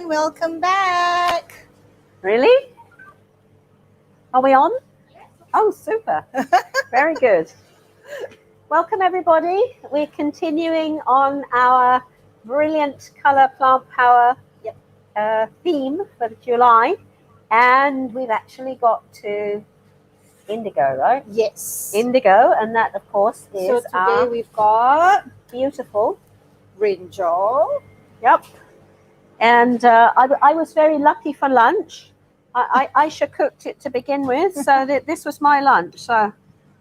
everyone, welcome back. Really? Are we on? Oh, super. Very good. Welcome, everybody. We're continuing on our brilliant colour plant power theme for July. And we've actually got to indigo, right? Yes. Indigo, and that, of course, is So today our we've got beautiful brinjal. Yep. And I was very lucky for lunch. Aisha cooked it to begin with, so this was my lunch. So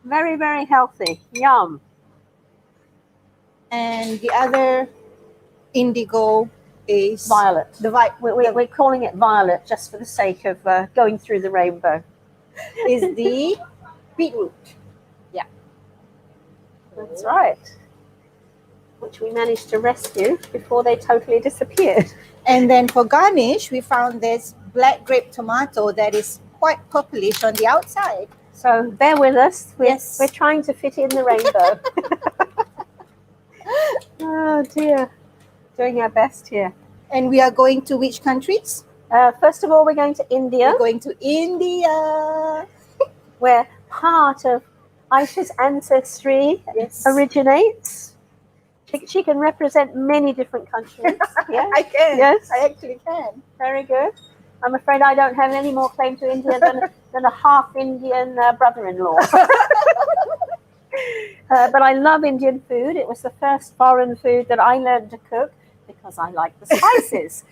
very, very healthy. Yum. And the other indigo is Violet. We're calling it violet just for the sake of going through the rainbow. Is the beetroot. Yeah. That's right. Which we managed to rescue before they totally disappeared. And then for garnish, we found this black grape tomato that is quite purplish on the outside. So bear with us. We're trying to fit in the rainbow. Oh dear. Doing our best here. And we are going to which countries? First of all, we're going to India. We're going to India. Where part of Aisha's ancestry originates. She can represent many different countries. Yeah, I can. Yes, I actually can. Very good. I'm afraid I don't have any more claim to India than a half Indian brother-in-law. But I love Indian food. It was the first foreign food that I learned to cook because I like the spices.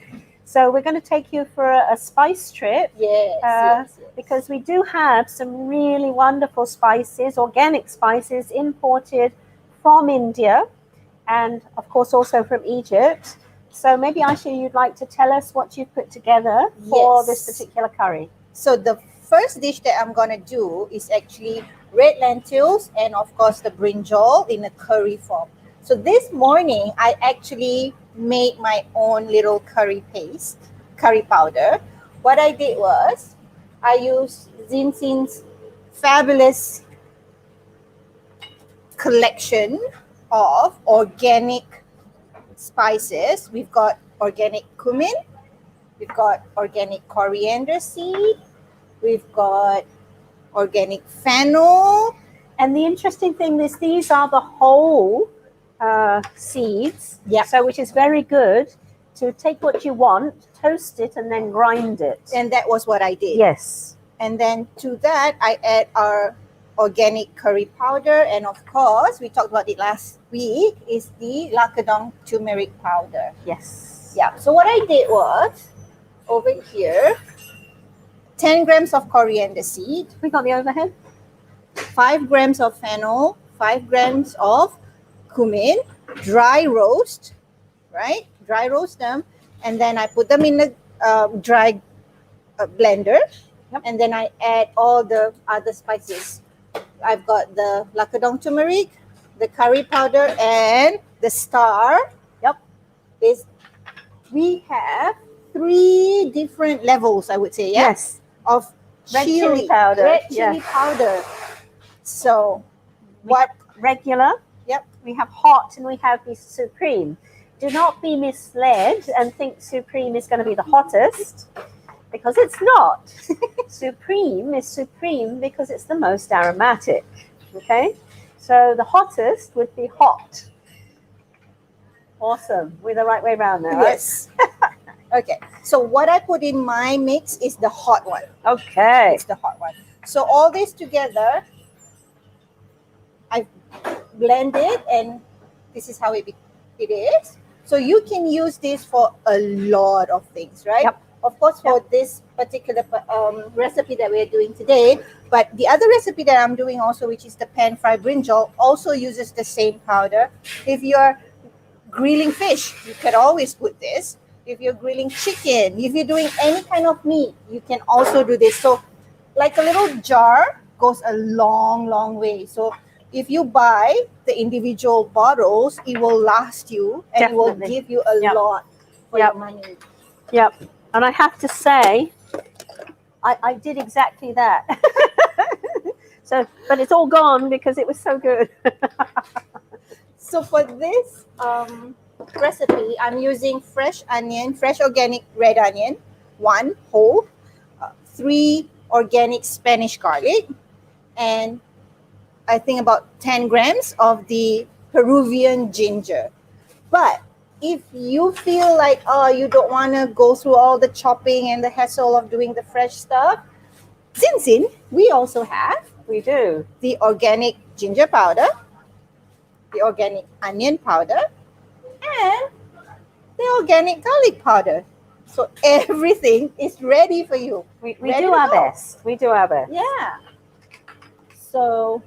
So we're going to take you for a spice trip. Yes. Because we do have some really wonderful spices, organic spices imported from India. And of course also from Egypt. So maybe Aisha, you'd like to tell us what you've put together for this particular curry. So the first dish that I'm going to do is actually red lentils and of course the brinjal in a curry form. So this morning I actually made my own little curry paste, curry powder. What I did was I used Zinsin's fabulous collection of organic spices. We've got organic cumin, we've got organic coriander seed, we've got organic fennel. And the interesting thing is these are the whole seeds, so which is very good to take what you want, toast it, and then grind it. And that was what I did. Yes. And then to that, I add our organic curry powder, and of course we talked about it last week, is the lakadong turmeric powder. Yes. Yeah, so what I did was over here 10 grams of coriander seed, we got the overhead, 5 grams of fennel, 5 grams of cumin, dry roast, right? Dry roast them, and then I put them in the dry blender, and then I add all the other spices. I've got the lakadong turmeric, the curry powder, and the star. Is we have 3 different levels, I would say, yes, of red chili powder. Red chili powder. So what regular? Yep. We have hot and we have the supreme. Do not be misled and think supreme is going to be the hottest, because it's not. Supreme is supreme because it's the most aromatic. Okay? So the hottest would be hot. Awesome. We're the right way around there, right? Yes. Okay. So what I put in my mix is the hot one. Okay. It's the hot one. So all this together, I blend it, and this is how it is. So you can use this for a lot of things, right? Yep. Of course, for this particular recipe that we're doing today, but the other recipe that I'm doing also, which is the pan-fried brinjal, also uses the same powder. If you're grilling fish, you can always put this. If you're grilling chicken, if you're doing any kind of meat, you can also do this. So like a little jar goes a long, long way. So if you buy the individual bottles, it will last you and it will give you a lot for your money. Yep. And I have to say, I did exactly that. So, but it's all gone because it was so good. So for this recipe, I'm using fresh onion, fresh organic red onion, one whole, 3 organic Spanish garlic, and I think about 10 grams of the Peruvian ginger. But if you feel like, oh, you don't want to go through all the chopping and the hassle of doing the fresh stuff, Zinzin, we also have We do. the organic ginger powder, the organic onion powder, and the organic garlic powder. So everything is ready for you. We Ready do to our go. best. We do our best. Yeah. So,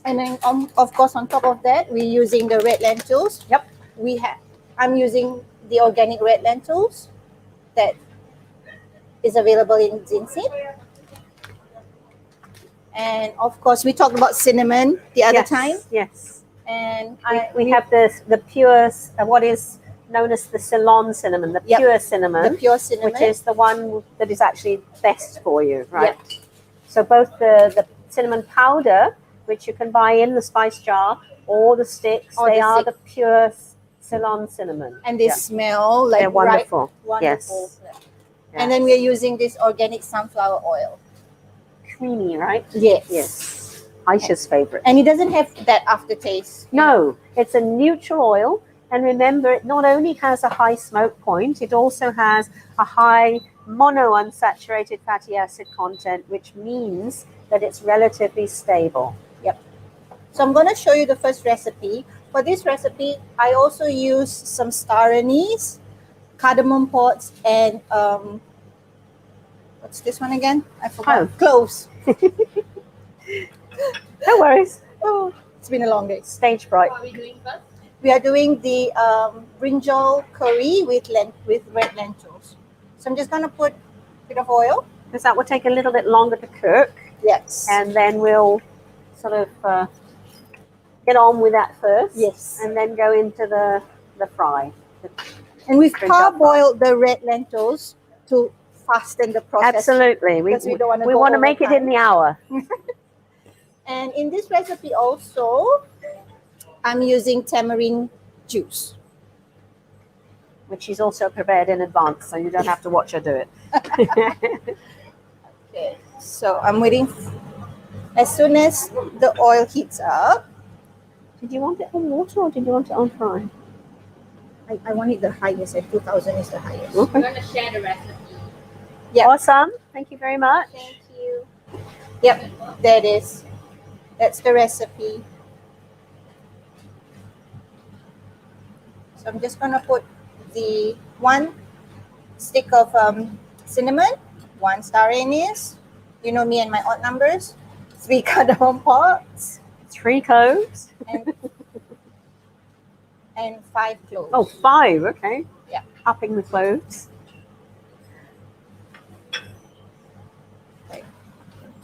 and then of course on top of that, we're using the red lentils. Yep. I'm using the organic red lentils that is available in Zinzin. And of course, we talked about cinnamon the other time. Yes. And We have the pure, what is known as the Ceylon cinnamon, the Yep. pure cinnamon, the pure cinnamon. which is the one that is actually best for you, right? Yep. So both the cinnamon powder, which you can buy in the spice jar, or the sticks, Or they the are stick. the pure Ceylon cinnamon. And they Yeah. smell like They're wonderful. wonderful. Yes. And then we're using this organic sunflower oil. Creamy, right? Yes. Yes. Aisha's favorite. And it doesn't have that aftertaste. No, it's a neutral oil. And remember, it not only has a high smoke point, it also has a high monounsaturated fatty acid content, which means that it's relatively stable. So I'm going to show you the first recipe. For this recipe, I also use some star anise, cardamom pods, and what's this one again? I forgot. Oh. Cloves. No worries. Oh, it's been a long day. Stage fright. What are we doing first? We are doing the brinjal curry with red lentils. So I'm just going to put a bit of oil. Because that will take a little bit longer to cook. Yes. And then we'll sort of get on with that first. Yes. And then go into the fry. And we've Brinjal parboiled the red lentils to fasten the process. Absolutely. Because we don't want to we go want to over make it time. in the hour. And in this recipe also, I'm using tamarind juice. Which is also prepared in advance, so you don't have to watch her do it. Okay. So I'm waiting. As soon as the oil heats up, Did you want it on water or did you want it on fry? I want it the highest. At 2,000 is the highest. We're going to share the recipe. Yeah. Awesome. Thank you very much. Thank you. Yep, that is. That's the recipe. So I'm just gonna put the 1 stick of cinnamon, 1 star anise. You know me and my odd numbers. 3 cardamom pods 3 cloves. and 5 cloves. Oh, 5. Okay. Yeah. Upping the cloves.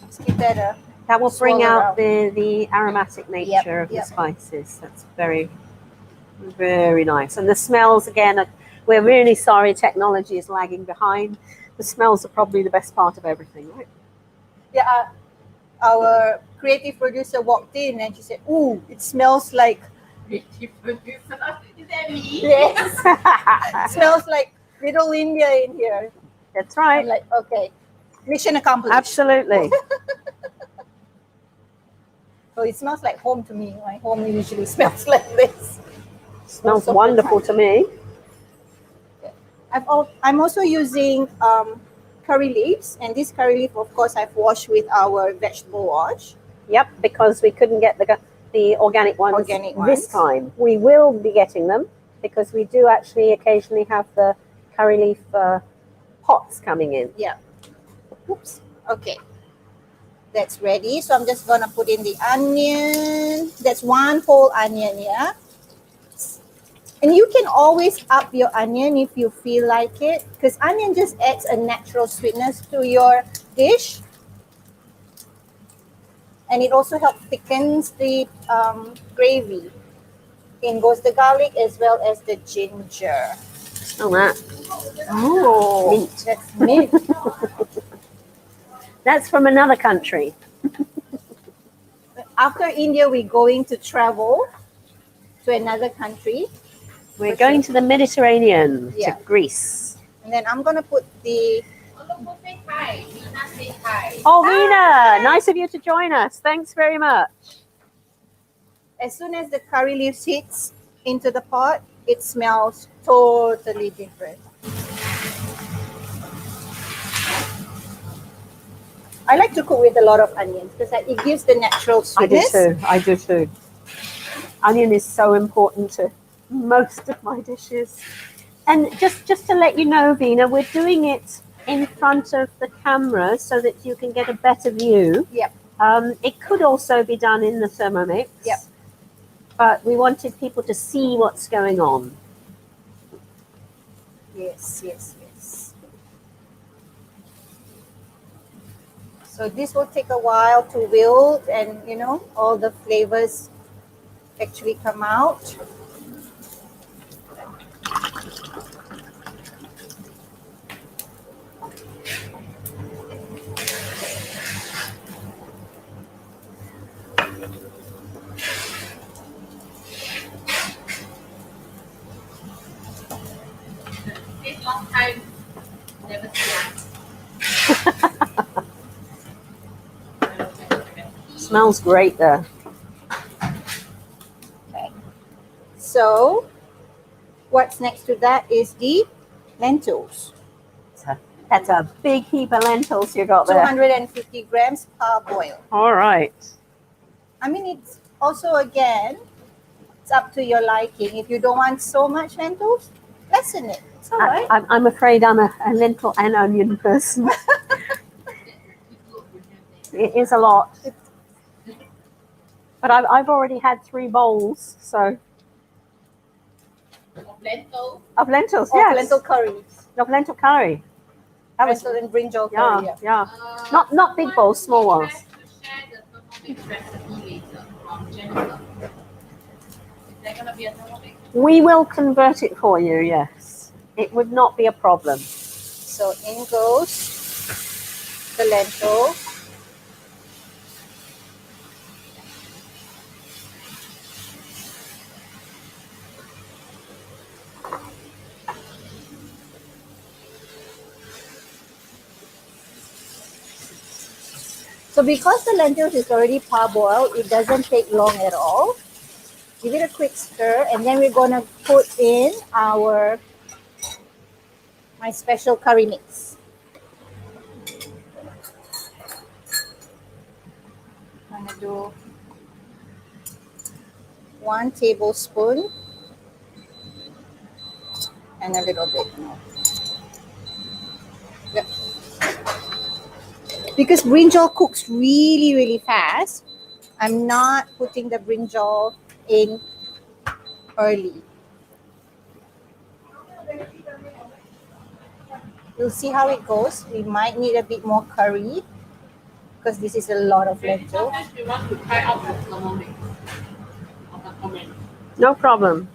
Just give that a That will bring Swirl out the aromatic nature of the yep. spices. That's very, very nice. And the smells, again, we're really sorry technology is lagging behind. The smells are probably the best part of everything, right? Yeah, our creative producer walked in and she said, "Ooh, it smells like Creative producer. Is that me? yes, it smells like Little India in here." That's I'm right. like, okay, mission accomplished. Absolutely. So it smells like home to me. My home usually smells like this. Smells Most of the wonderful time. to me. I'm also using curry leaves, and this curry leaf, of course, I've washed with our vegetable wash. Yep, because we couldn't get the organic ones Organic this ones. time. We will be getting them because we do actually occasionally have the curry leaf pots coming in. Oops. Okay. That's ready. So I'm just gonna put in the onion. That's 1 whole onion, yeah. And you can always up your onion if you feel like it, because onion just adds a natural sweetness to your dish. And it also helps thickens the gravy. In goes the garlic as well as the ginger. Smell that. Oh, Mint. that's mint. That's from another country. After India, we're going to travel to another country. We're For going sure. to the Mediterranean, Yeah. to Greece. And then I'm gonna put the Hello, say hi. Mina say hi. Oh, Mina, nice of you to join us. Thanks very much. as soon as the curry leaves hits into the pot, it smells totally different. I like to cook with a lot of onions because it gives the natural I do sweetness. too. I do too. Onion is so important to most of my dishes. And just to let you know, Vina, we're doing it in front of the camera so that you can get a better view. Yep. It could also be done in the Thermomix. Yep. But we wanted people to see what's going on. Yes, yes, yes. So this will take a while to wilt and all the flavors actually come out. This long time never see Smells great there. Okay. So what's next to that is the lentils. That's a big heap of lentils you got there. 250 grams parboiled. All right. I mean, it's also, again, it's up to your liking. If you don't want so much lentils, lessen it. It's all right. I'm afraid I'm a lentil and onion person. It is a lot. But I've already had 3 bowls, so of lentil. of lentils, Or yes. lentil curry. Of lentil curry. That was Lentil and brinjal yeah, curry. yeah. Uh, Not big bowls, small we ones. have to share the Thermomix recipe later from Jennifer. Is there gonna be a Thermomix? We will convert it for you, yes. It would not be a problem. So in goes the lentil. So because the lentils is already parboiled, it doesn't take long at all. Give it a quick stir, and then we're gonna put in my special curry mix. I'm gonna do 1 tablespoon and a little bit more. Yep. Because brinjal cooks really, really fast, I'm not putting the brinjal in early. We'll see how it goes. We might need a bit more curry because this is a lot of lentil. Sometimes we want to try out the Thermomix. Of the comment. No problem.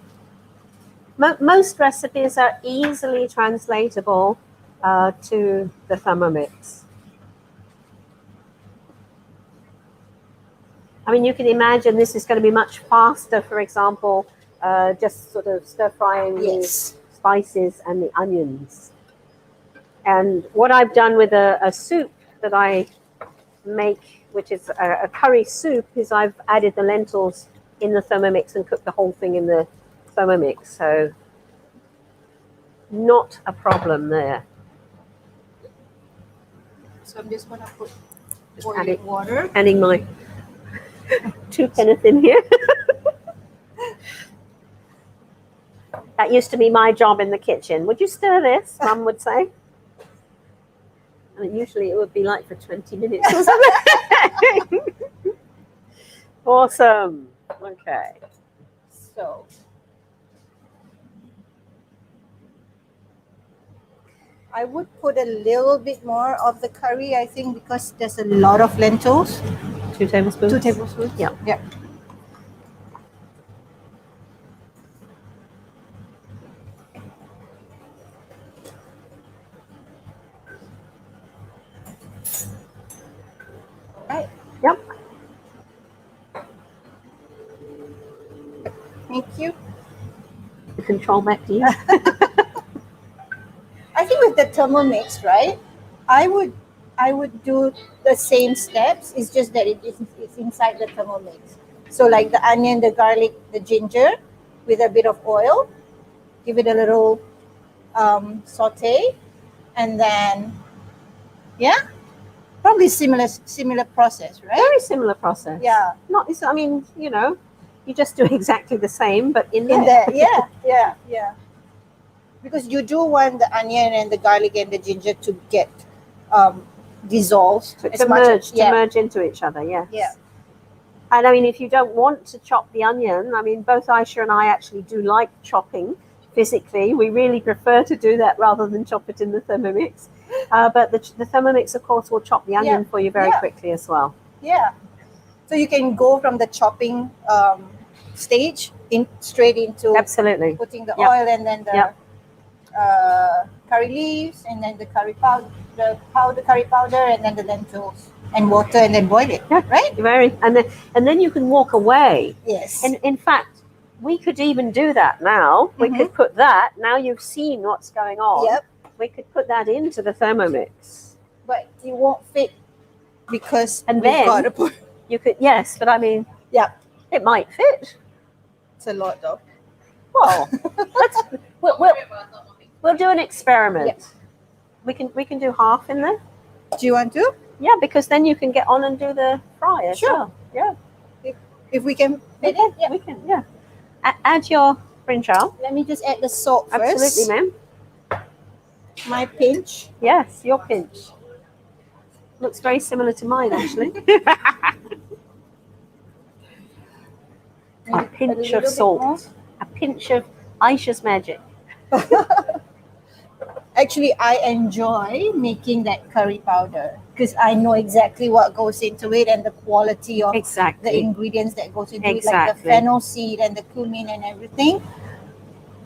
Most recipes are easily translatable to the Thermomix. I mean, you can imagine this is going to be much faster, for example, just sort of stir frying Yes. the spices and the onions. And what I've done with a soup that I make, which is a curry soup, is I've added the lentils in the Thermomix and cooked the whole thing in the Thermomix. So not a problem there. So I'm just gonna put Just boiling water. adding my 2 penneth in here. That used to be my job in the kitchen. Would you stir this? Mum would say. And usually it would be like for 20 minutes or something. Awesome. Okay. So I would put a little bit more of the curry, I think, because there's a lot of lentils. 2 tablespoons? 2 tablespoons. Yeah. Yeah. Right. Yep. Thank you. control back to you. I think with the Thermomix, right? I would do the same steps. It's just that it's inside the Thermomix. So like the onion, the garlic, the ginger, with a bit of oil. Give it a little saute, and then probably similar process, right? Very similar process. Yeah. Not. I mean, you know, you just do exactly the same, but in In there. there, yeah. Because you do want the onion and the garlic and the ginger to get dissolved To merge into each other. Yes. Yeah. And I mean, if you don't want to chop the onion, I mean, both Aisha and I actually do like chopping physically. We really prefer to do that rather than chop it in the Thermomix. But the Thermomix, of course, will chop the onion for you very quickly as well. Yeah. So you can go from the chopping stage straight into Absolutely. putting the Yep. oil and then the curry leaves and then the curry powder, curry powder, and then the lentils and water, and then boil it. Yeah. Right? And then you can walk away. Yes. And in fact, we could even do that now. We could put that. Now you've seen what's going on. Yep. We could put that into the Thermomix. But it won't fit because And we've then- got to put. You could, yes, but I mean, Yeah. it might fit. It's a lot though. Well, we'll do an experiment. Yeah. We can do half in there. Do you want to? Yeah, because then you can get on and do the fry as Sure. well. Yeah, If we can fit it. Yeah. we can. Yeah, add your brinjal. Let me just add the salt first. Absolutely, ma'am. My pinch. Yes, your pinch. Looks very similar to mine, actually. A pinch little of bit salt. more. A pinch of Aisha's magic. Actually, I enjoy making that curry powder because I know exactly what goes into it and the quality of the Exactly. ingredients that goes into it, like Exactly. the fennel seed and the cumin and everything.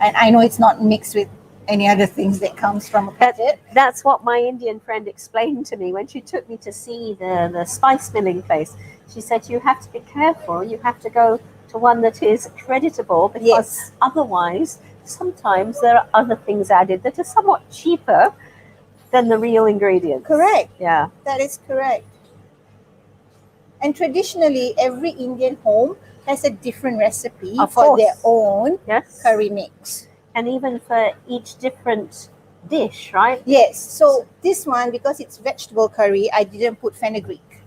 And I know it's not mixed with any other things that comes from a packet. That's what my Indian friend explained to me when she took me to see the spice milling place. She said, you have to be careful. You have to go to one that is creditable because Yes. otherwise sometimes there are other things added that are somewhat cheaper than the real ingredients. Correct. Yeah. That is correct. And traditionally, every Indian home has a different recipe Of for course. their own Yes. curry mix. And even for each different dish, right? Yes. So this one, because it's vegetable curry, I didn't put fenugreek.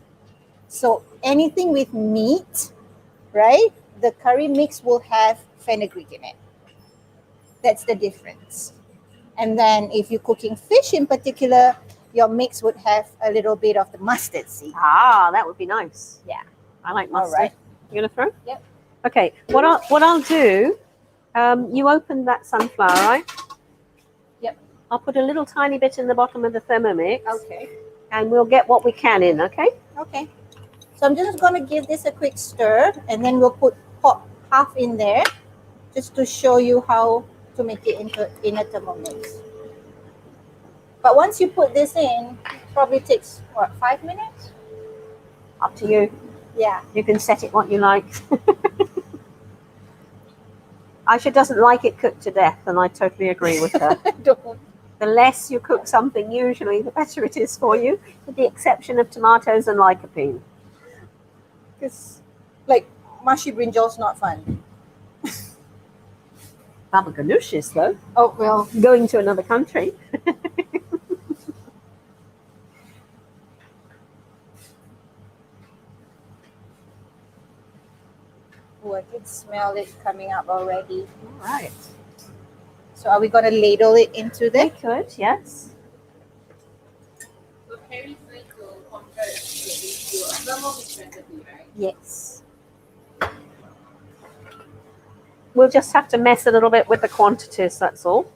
So anything with meat, right? The curry mix will have fenugreek in it. That's the difference. And then if you're cooking fish in particular, your mix would have a little bit of the mustard seed. Ah, that would be nice. Yeah. I like All mustard. right. You gonna throw? Yep. Okay. What I'll do, you open that sunflower, right? Yep. I'll put a little tiny bit in the bottom of the Thermomix, Okay. and we'll get what we can in. Okay. Okay. So I'm just going to give this a quick stir, and then we'll put half in there just to show you how to make it in a Thermomix. But once you put this in, it probably takes, 5 minutes? Up to you. Yeah. You can set it what you like. Aisha doesn't like it cooked to death, and I totally agree with her. Don't. The less you cook something, usually, the better it is for you, with the exception of tomatoes and lycopene. Because, like, mushy brinjal's not fun. Baba ganoush is, though. Oh, well. Going to another country. Oh, I can smell it coming up already. All right. So are we going to ladle it into We there? could, yes. So Ceri's going to convert it into a Thermomix recipe, right? Yes. We'll just have to mess a little bit with the quantities, that's all.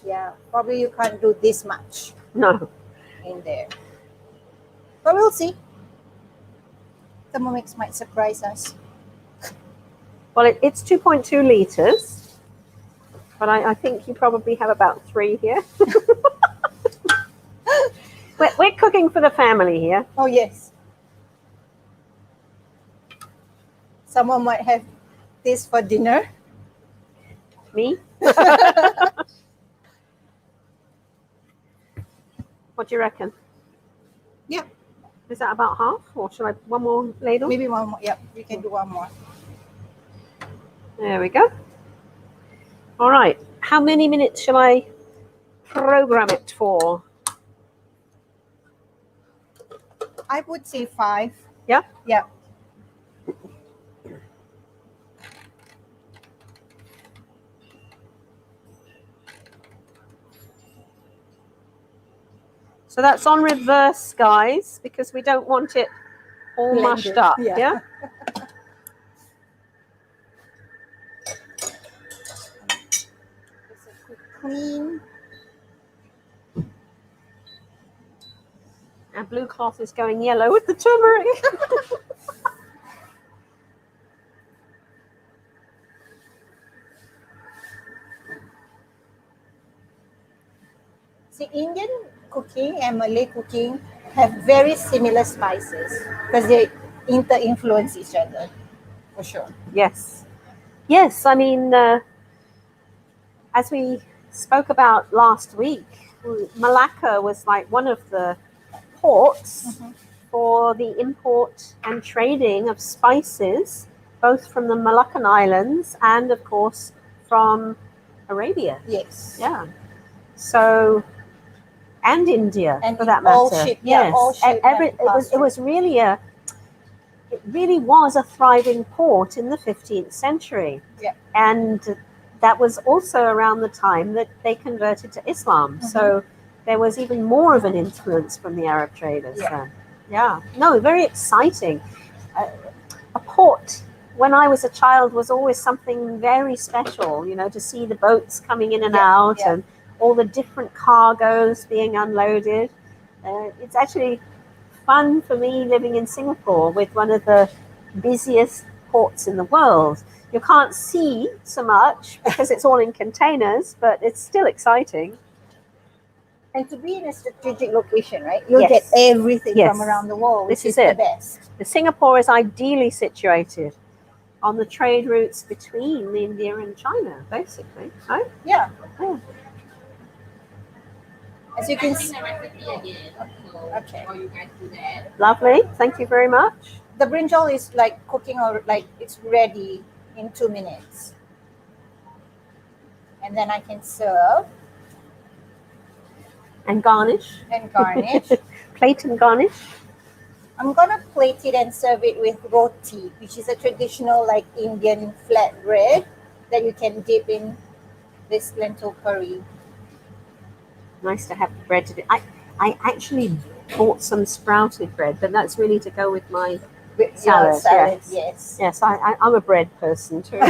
Yeah. Probably you can't do this much No. in there. But we'll see. Thermomix might surprise us. Well, it's 2.2 litres, but I think you probably have about 3 here. we're cooking for the family here. Oh, yes. Someone might have this for dinner. Me? What do you reckon? Yeah. Is that about half, or should I one more ladle? Maybe one more. Yep, we can do one more. There we go. All right. How many minutes shall I program it for? I would say 5. Yeah? Yeah. So that's on reverse, guys, because we don't want it all Blended, mushed up. yeah. Yeah? Just a quick clean. Our blue cloth is going yellow with the turmeric. See, Indian cooking and Malay cooking have very similar spices because they inter-influence each other, for sure. Yes. Yes, I mean, as we spoke about last week, Malacca was like one of the ports for the import and trading of spices, both from the Malaccan Islands and, of course, from Arabia. Yes. Yeah. So, and India, And for it that all matter. ship- yeah, all ship it was really it really was a thriving port in the 15th century. Yeah. And that was also around the time that they converted to Islam. So there was even more of an influence from the Arab traders then. Yeah. No, very exciting. A port, when I was a child, was always something very special, you know, to see the boats coming in and out and all the different cargoes being unloaded. It's actually fun for me living in Singapore with one of the busiest ports in the world. You can't see so much because it's all in containers, but it's still exciting. And to be in a strategic location, right? You'll Yes. get everything Yes. from around the world, which This is the it. best. The Singapore is ideally situated on the trade routes between India and China, basically, right? Yeah. Yeah. As you can Typing see, the recipe again. So Okay. while you guys do that. Lovely. Thank you very much. the brinjal is like cooking or like it's ready in 2 minutes. And then I can serve And garnish. and garnish. Plate and garnish. I'm gonna plate it and serve it with roti, which is a traditional like Indian flat bread that you can dip in this lentil curry. Nice to have bread to do. I actually bought some sprouted bread, but that's really to go with my With Salad, your salad, yes. yes. Yes, I'm a bread person too.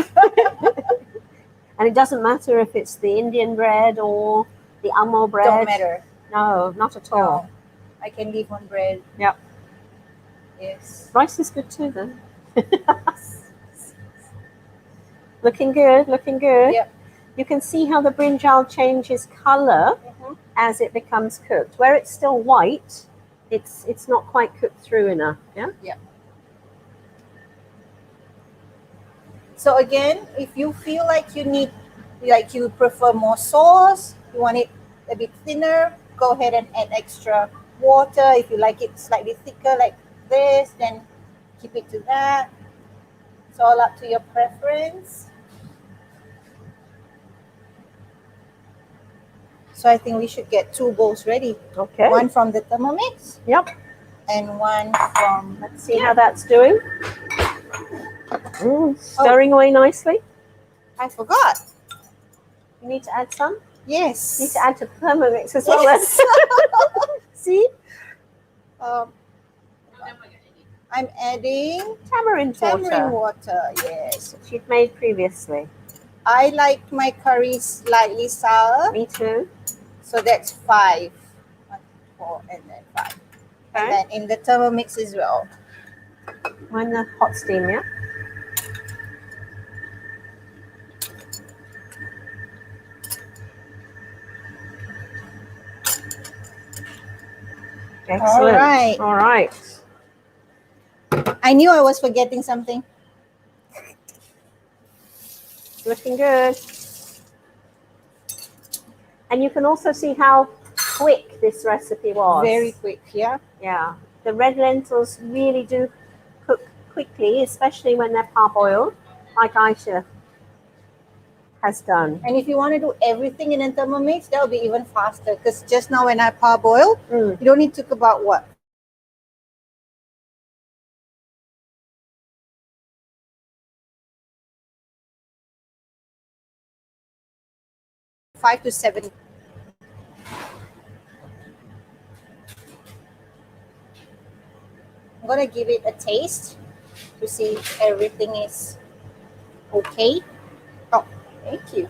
And it doesn't matter if it's the Indian bread or the Amul bread. Don't matter. No, not at all. No. I can live on bread. Yep. Yes. Rice is good too then. Looking good, looking good. Yep. You can see how the brinjal changes color as it becomes cooked. Where it's still white, it's not quite cooked through enough. Yeah. So again, if you feel like you prefer more sauce, you want it a bit thinner, go ahead and add extra water. If you like it slightly thicker like this, then keep it to that. It's all up to your preference. So I think we should get 2 bowls ready. Okay. One from the Thermomix Yep. and one from, Let's see how that's doing. Stirring away nicely. I forgot. You need to add some. Yes. You need to add to the Thermomix as well. Yes. See? um, I'm adding Tamarind tamarind water, water. Yes. which you've made previously. I like my curry slightly sour, Me too. so that's 5. 1, 4, and then 5. And Okay. then in the Thermomix as well. When the hot steam, yeah? Excellent. right. All right. I knew I was forgetting something. looking good. And you can also see how quick this recipe was. Very quick, yeah. Yeah. The red lentils really do cook quickly, especially when they're parboiled, like Aisha has done. And if you want to do everything in a Thermomix, that'll be even faster. Because just now when I parboil, Mm. you only took about what? 5 to 7. I'm gonna give it a taste to see if everything is okay. Oh, thank you.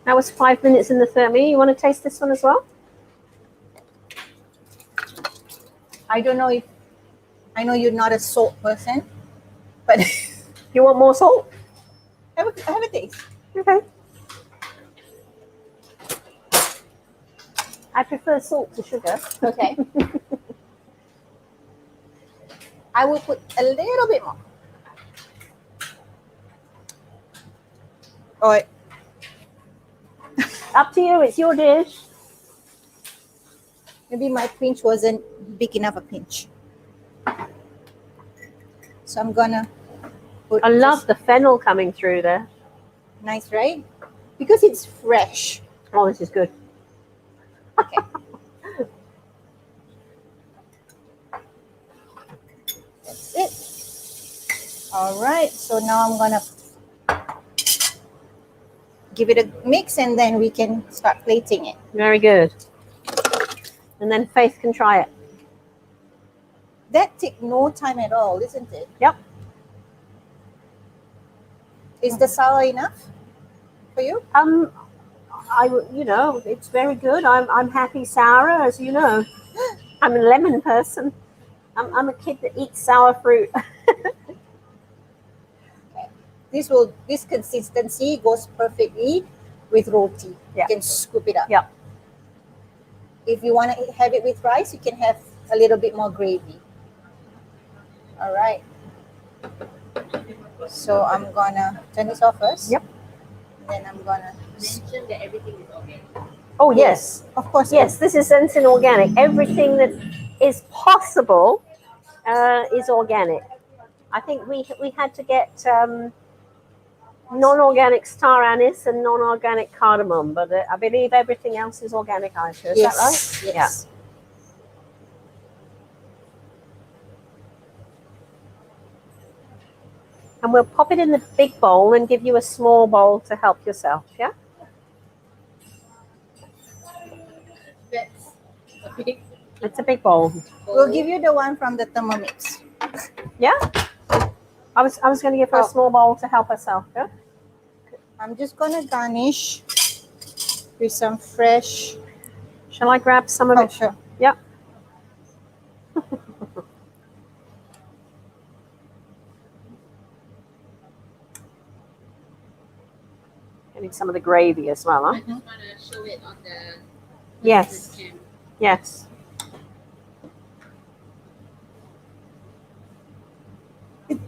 That was 5 minutes in the thermi. You want to taste this one as well? I don't know if I know you're not a salt person, but You want more salt? have a taste. Okay. I prefer salt to sugar. Okay. I will put a little bit more. All right. Up to you. It's your dish. Maybe my pinch wasn't big enough a pinch. So I'm gonna put I love just- the fennel coming through there. nice, right? Because it's fresh. Oh, this is good. Okay. That's it. All right. So now I'm gonna give it a mix and then we can start plating it. Very good. And then Faith can try it. That take no time at all, isn't it? Yep. Is the sour enough for you? It's very good. I'm happy sour, as you know. I'm a lemon person. I'm a kid that eats sour fruit. This consistency goes perfectly with roti. Yeah. You can scoop it up. Yeah. If you want to have it with rice, you can have a little bit more gravy. All right. So I'm gonna turn this off first. Yep. Then I'm gonna. Mention that everything is organic. Oh, yes. Of course. Yes, this is Sensin Organic. Everything that is possible is organic. I think we had to get non-organic star anise and non-organic cardamom, but I believe everything else is organic, Aisha. Is that right? Yes. And we'll pop it in the big bowl and give you a small bowl to help yourself, yeah? That's a big It's a big bowl. We'll give you the one from the Thermomix. Yeah? I was going to give her a Oh. small bowl to help herself, yeah? I'm just gonna garnish with some fresh. Shall I grab some of Oh, it? sure. Yeah. I need some of the gravy as well, I huh? just want to show it on the Yes. cam. Yes.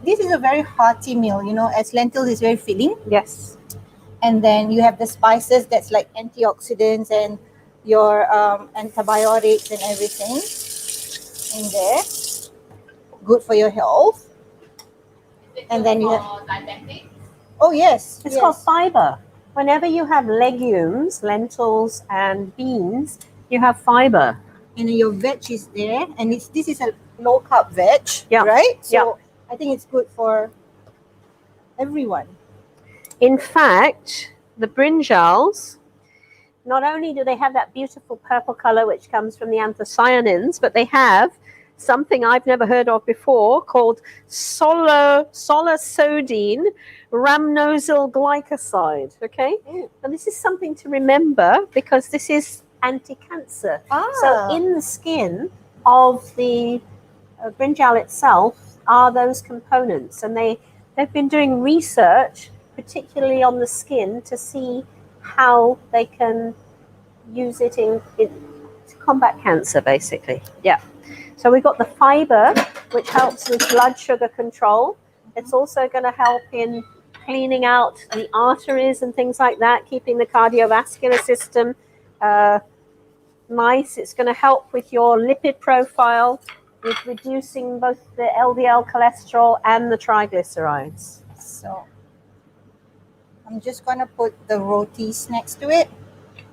This is a very hearty meal, as lentils is very filling. Yes. And then you have the spices that's like antioxidants and your antibiotics and everything in there. Good for your health. Is it And good then you for diabetic? Oh, yes. It's yes. called fiber. Whenever you have legumes, lentils, and beans, you have fiber. And then your veg is there. And this is a low carb veg, Yeah. right? So Yeah. I think it's good for everyone. In fact, the brinjals, not only do they have that beautiful purple color which comes from the anthocyanins, but they have something I've never heard of before called solosodine rhamnosyl glycoside. Okay, Ooh. and this is something to remember because this is anti-cancer. So in the skin of the brinjal itself are those components, and they've been doing research, particularly on the skin, to see how they can use it in to combat cancer, basically. Yeah. So we've got the fiber, which helps with blood sugar control. It's also going to help in cleaning out the arteries and things like that, keeping the cardiovascular system nice. It's going to help with your lipid profile, with reducing both the LDL cholesterol and the triglycerides. So I'm just going to put the rotis next to it.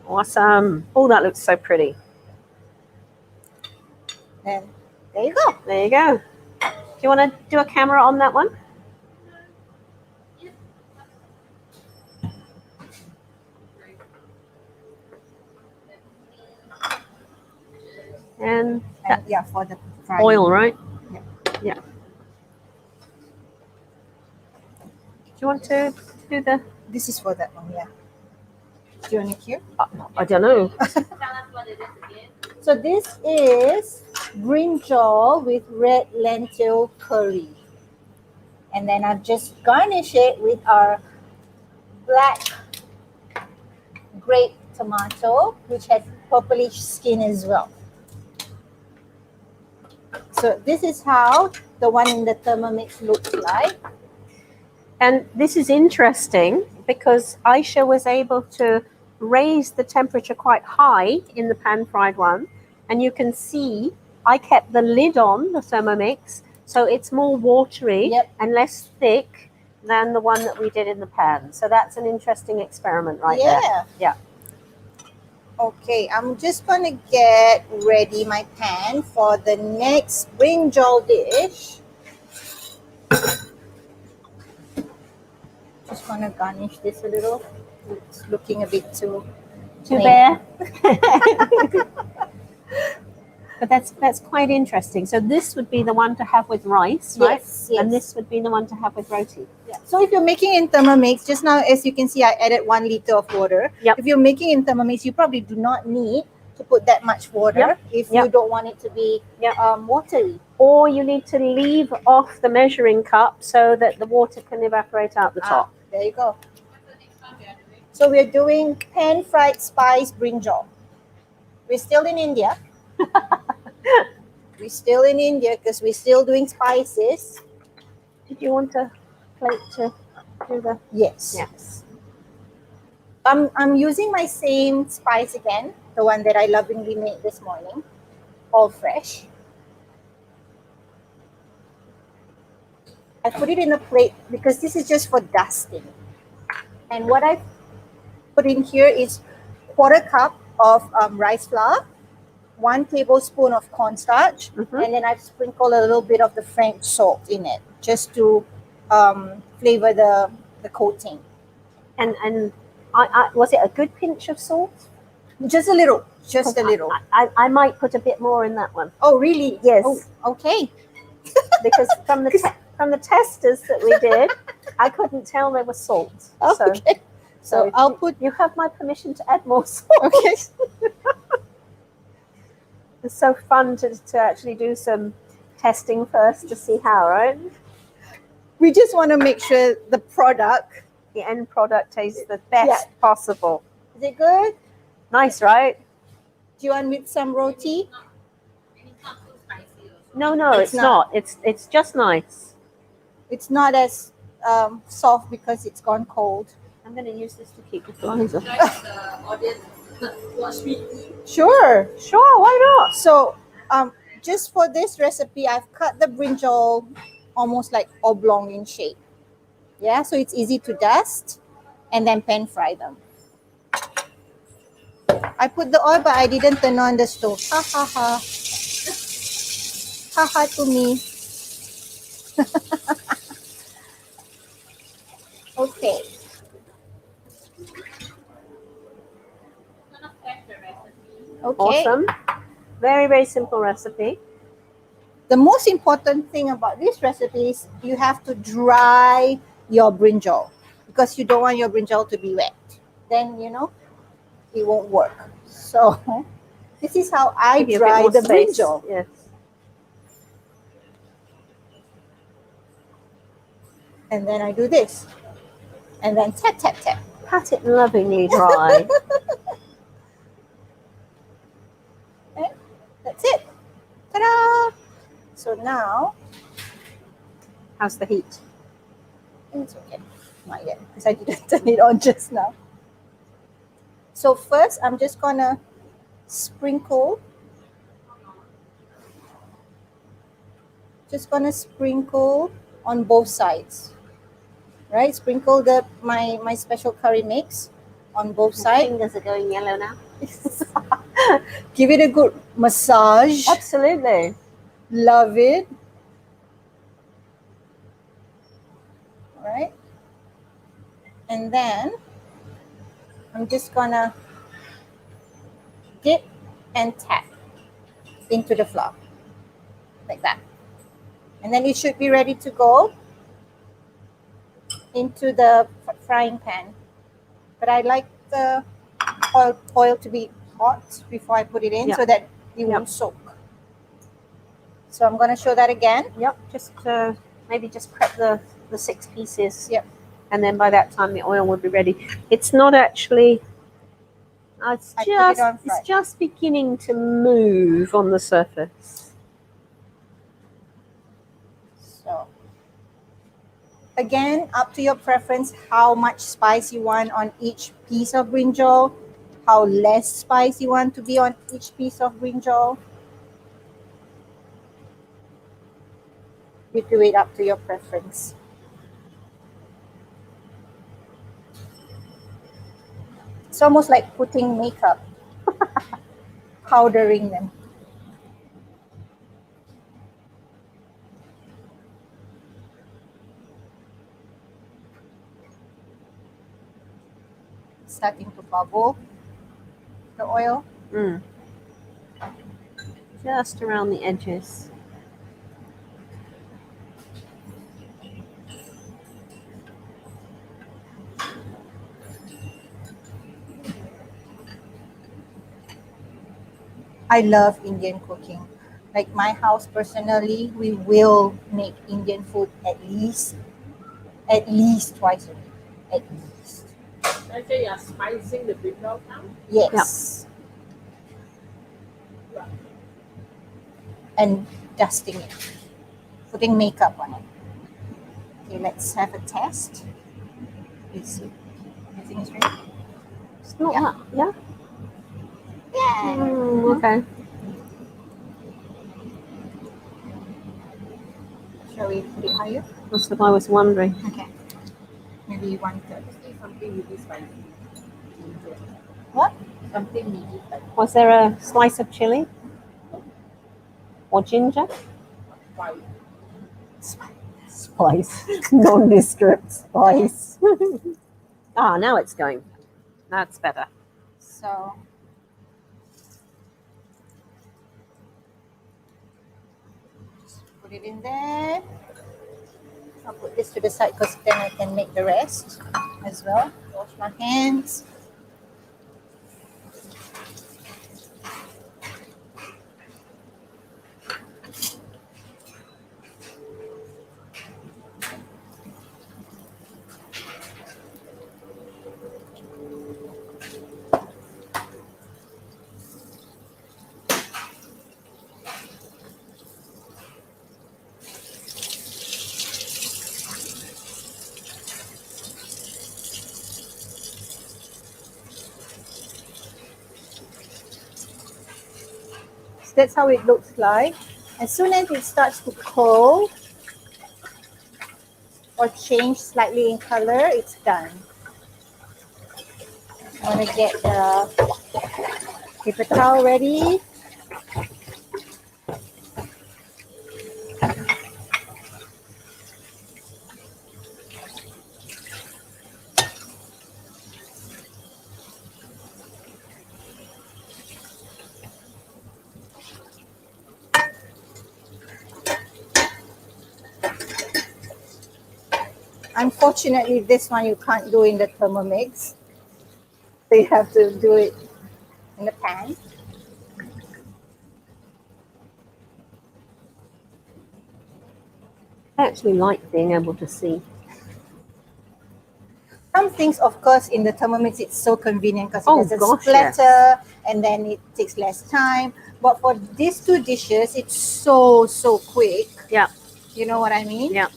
Awesome. Oh, that looks so pretty. And there you go. There you go. Do you want to do a camera on that one? And And yeah, for the frying. oil, right? Yeah. Yeah. Do you want to do the... This is for that one, yeah. Do you want it here? I don't know. Tell us what it is again. So this is brinjal with red lentil curry. And then I've just garnished it with our black grape tomato, which has purplish skin as well. So this is how the one in the Thermomix looks like. And this is interesting because Aisha was able to raise the temperature quite high in the pan-fried one. And you can see I kept the lid on the Thermomix, so it's more watery and less thick than the one that we did in the pan. So that's an interesting experiment right there. Yeah. Okay, I'm just going to get ready my pan for the next brinjal dish. Just going to garnish this a little. It's looking a bit too bare. But that's quite interesting. So this would be the one to have with rice, right? Yes. And this would be the one to have with roti. Yeah. So if you're making in Thermomix, just now as you can see, I added 1 liter of water. Yep. If you're making in Thermomix, you probably do not need to put that much water if you don't want it to be watery. Or you need to leave off the measuring cup so that the water can evaporate out the top. There you go. What's the next one we are doing? So we're doing pan-fried spice brinjal. We're still in India. We're still in India because we're still doing spices. Did you want a plate to do the... Yes. Yes. I'm using my same spice again, the one that I lovingly made this morning, all fresh. I put it in a plate because this is just for dusting. And what I put in here is 1/4 cup of rice flour, 1 tablespoon of cornstarch, and then I've sprinkled a little bit of the French salt in it just to flavor the coating. And I was it a good pinch of salt? Just a little, just a little. I might put a bit more in that one. Oh, really? Yes. Oh, okay. Because from the testers that we did, I couldn't tell there was salt. Okay. So I'll put... You have my permission to add more salt. Okay. It's so fun to actually do some testing first to see how, right? We just want to make sure the product... The end product tastes the best possible. Is it good? Nice, right? Do you want with some roti? And it's not too spicy also. No, it's not. It's just nice. It's not as soft because it's gone cold. I'm going to use this to keep the flies off. Should I have the audience watch me eat? Sure. Sure, why not? So just for this recipe, I've cut the brinjal almost like oblong in shape. Yeah, so it's easy to dust and then pan fry them. I put the oil, but I didn't turn on the stove. Ha ha ha. Ha ha to me. Okay. I'm gonna test the recipe. Okay. Awesome. Very, very simple recipe. The most important thing about this recipe is you have to dry your brinjal because you don't want your brinjal to be wet. Then, it won't work. So, this is how I Give you a bit dry more the space. brinjal. Yes. And then I do this. And then tap, tap, tap. Pat it lovingly dry. Okay, that's it. Ta-da! now, How's the heat? it's okay. Not yet, because I didn't turn it on just now. So first, I'm just gonna sprinkle. Just gonna sprinkle on both sides. Right? Sprinkle my special curry mix on both My sides. fingers are going yellow now. Give it a good massage. Absolutely. Love it. All right. And then I'm just gonna dip and tap into the flour like that. And then it should be ready to go into the frying pan. But I like the oil to be hot before I put it in, Yeah. so that it won't soak. So I'm going to show that again. Yep. Just maybe just prep the 6 pieces. Yep. And then by that time the oil will be ready. It's not actually. It's just beginning to move on the surface. So again, up to your preference, how much spice you want on each piece of brinjal, how less spice you want to be on each piece of brinjal. You do it up to your preference. It's almost like putting makeup, powdering them. Starting to bubble the oil. Just around the edges. I love Indian cooking. Like my house personally, we will make Indian food at least twice a week. At least. I say you're spicing the brinjal now. Yes. And dusting it. Putting makeup on it. Okay, let's have a test. Let's see. Everything is ready? It's not Yeah. that. Yeah. Yeah. Okay. Shall we put it higher? That's what I was wondering. Okay. Maybe 1/3. Say something really spicy. What? Something really spicy. Was there a slice of chili? Or ginger? Why? Spice. Nondescript spice. Now it's going. That's better. So just put it in there. I'll put this to the side because then I can make the rest as well. Wash my hands. That's how it looks like. As soon as it starts to curl or change slightly in color, it's done. I'm gonna get the paper towel ready. Unfortunately, this one you can't do in the Thermomix. So you have to do it in the pan. I actually like being able to see. Some things, of course, in the Thermomix, it's so convenient because it Oh, doesn't gosh, splatter and then it takes less time. But for these two dishes, it's so quick. Yeah. You know what I mean? Yeah.